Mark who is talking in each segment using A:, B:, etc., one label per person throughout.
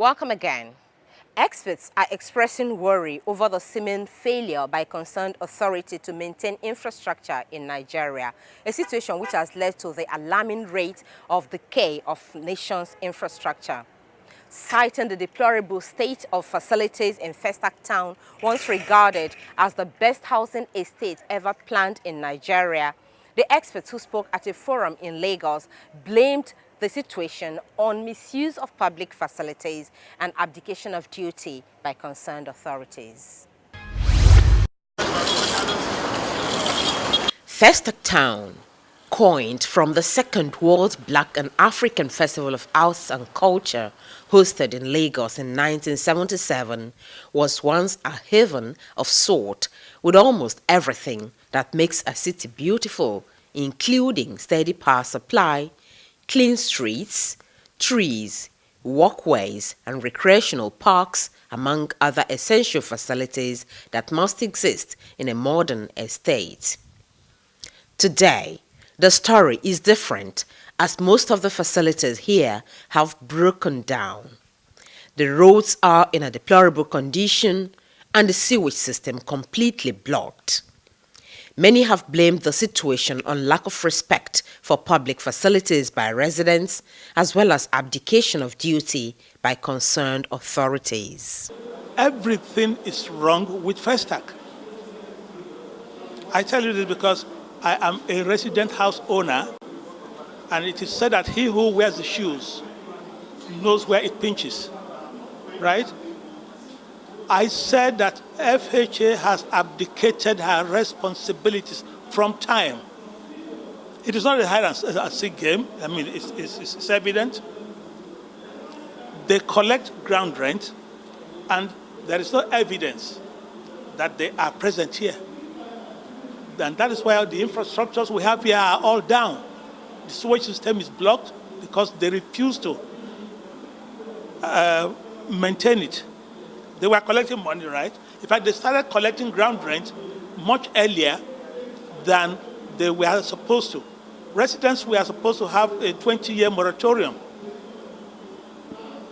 A: Welcome again. Experts are expressing worry over the seeming failure by concerned authority to maintain infrastructure in Nigeria, a situation which has led to the alarming rate of decay of nation's infrastructure. Citing the deplorable state of facilities in Festac town, once regarded as the best housing estate ever planned in Nigeria, the experts who spoke at a forum in Lagos blamed the situation on misuse of public facilities and abdication of duty by concerned authorities. Festac Town, coined from the Second World Black and African Festival of Arts and Culture, hosted in Lagos in 1977, was once a haven of sort with almost everything that makes a city beautiful, including steady power supply, clean streets, trees, walkways, and recreational parks, among other essential facilities that must exist in a modern estate. Today, the story is different, as most of the facilities here have broken down. The roads are in a deplorable condition and the sewage system completely blocked. Many have blamed the situation on lack of respect for public facilities by residents, as well as abdication of duty by concerned authorities.
B: Everything is wrong with Festac. I tell you this because I am a resident house owner, and it is said that he who wears the shoes knows where it pinches, right? I said that FHA has abdicated her responsibilities from time. It is not a hide and seek game. I mean, it's evident. They collect ground rent, and there is no evidence that they are present here. And that is why the infrastructures we have here are all down. The sewage system is blocked because they refuse to maintain it. They were collecting money, right? In fact, they started collecting ground rent much earlier than they were supposed to. Residents were supposed to have a 20-year moratorium,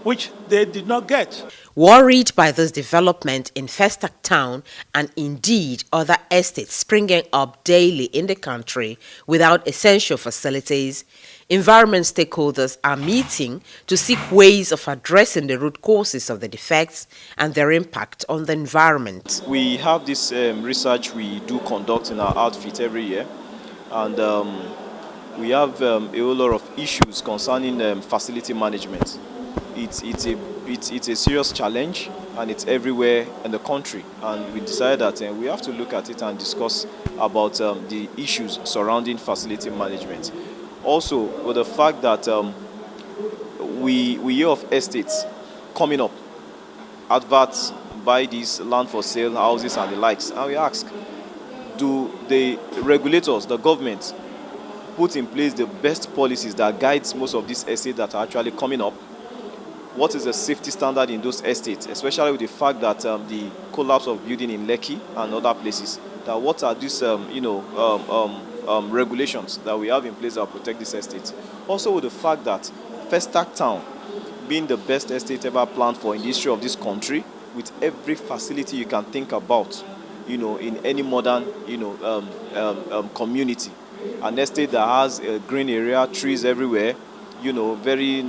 B: which they did not get.
A: Worried by this development in Festac town and indeed other estates springing up daily in the country without essential facilities, environment stakeholders are meeting to seek ways of addressing the root causes of the defects and their impact on the environment.
C: We have this research we do conduct in our outfit every year, and we have a whole lot of issues concerning facility management. It's a serious challenge, and it's everywhere in the country, and we decided that we have to look at it and discuss about the issues surrounding facility management. Also, with the fact that we hear of estates coming up, adverts, buy this land for sale, houses and the likes, and we ask, do the regulators, the government, put in place the best policies that guides most of these estates that are actually coming up? What is the safety standard in those estates, especially with the fact that the collapse of building in Lekki and other places? That what are these regulations that we have in place that protect these estates? Also with the fact that Festac town, being the best estate ever planned for in the history of this country, with every facility you can think about, in any modern, community, an estate that has a green area, trees everywhere, very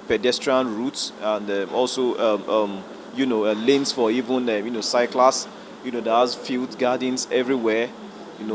C: pedestrian routes, and also lanes for even cyclists, that has field gardens everywhere,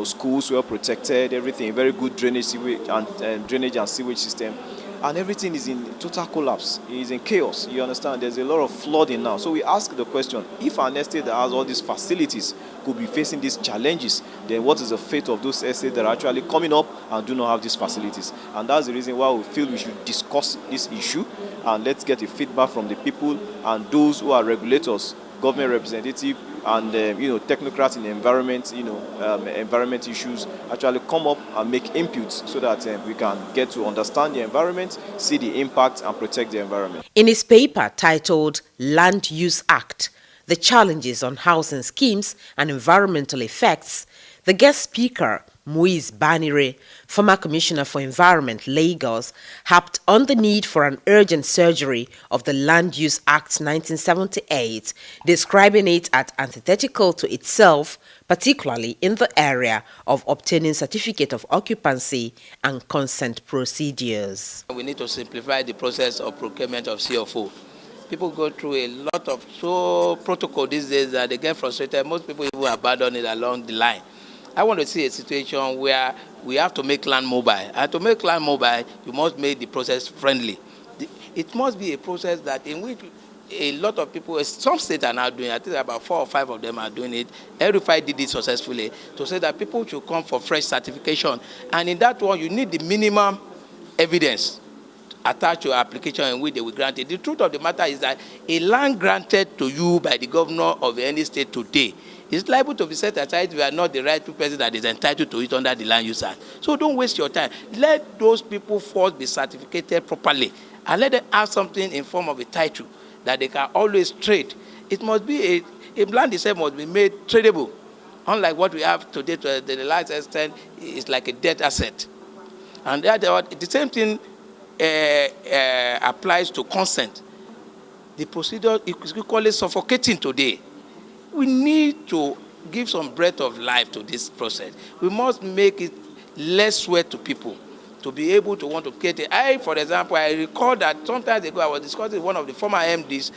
C: schools well protected, everything, very good drainage and sewage system, and everything is in total collapse. It is in chaos. You understand? There's a lot of flooding now. So we ask the question: if an estate that has all these facilities could be facing these challenges, then what is the fate of those estates that are actually coming up and do not have these facilities? And that's the reason why we feel we should discuss this issue, and let's get a feedback from the people and those who are regulators, government representatives, and technocrats in the environment, environment issues, actually come up and make inputs so that we can get to understand the environment, see the impact, and protect the environment.
A: In his paper titled Land Use Act, The Challenges on Housing Schemes and Environmental Effects, the guest speaker Muiz Banire, former Commissioner for Environment, Lagos, harped on the need for an urgent surgery of the Land Use Act 1978, describing it as antithetical to itself, particularly in the area of obtaining certificate of occupancy and consent procedures.
D: We need to simplify the process of procurement of CFO. People go through a lot of protocol these days that they get frustrated. Most people even abandon it along the line. I want to see a situation where we have to make land mobile. And to make land mobile, you must make the process friendly. It must be a process that in which a lot of people, some states are now doing it. I think about 4 or 5 of them are doing it. Every did it successfully to say that people should come for fresh certification. And in that one, you need the minimum evidence attached to your application in which they will grant it. The truth of the matter is that a land granted to you by the governor of any state today is liable to be set aside if you are not the rightful person that is entitled to it under the Land Use Act. So don't waste your time. Let those people first be certificated properly and let them have something in form of a title that they can always trade. It must be a land itself must be made tradable. Unlike what we have today to the large extent, it's like a debt asset. And the same thing applies to consent. The procedure is equally suffocating today. We need to give some breath of life to this process. We must make it less sweat to people to be able to want to get it. For example, I recall that sometimes ago I was discussing with one of the former MDs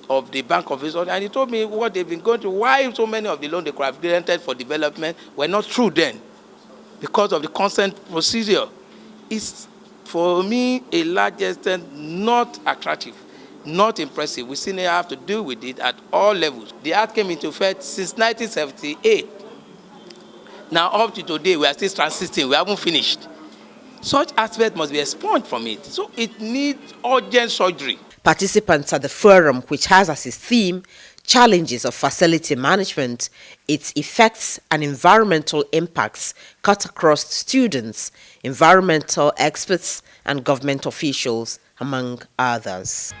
D: of the Bank of Israel, and he told me what they've been going through, why so many of the loans they could have granted for development were not true then because of the consent procedure. It's, for me, a large extent not attractive, not impressive. We still have to deal with it at all levels. The Act came into effect since 1978. Now, up to today, we are still transiting. We haven't finished. Such aspect must be expunged from it. So it needs urgent surgery.
A: Participants at the forum, which has as its theme challenges of facility management, its effects and environmental impacts, cut across students, environmental experts, and government officials, among others.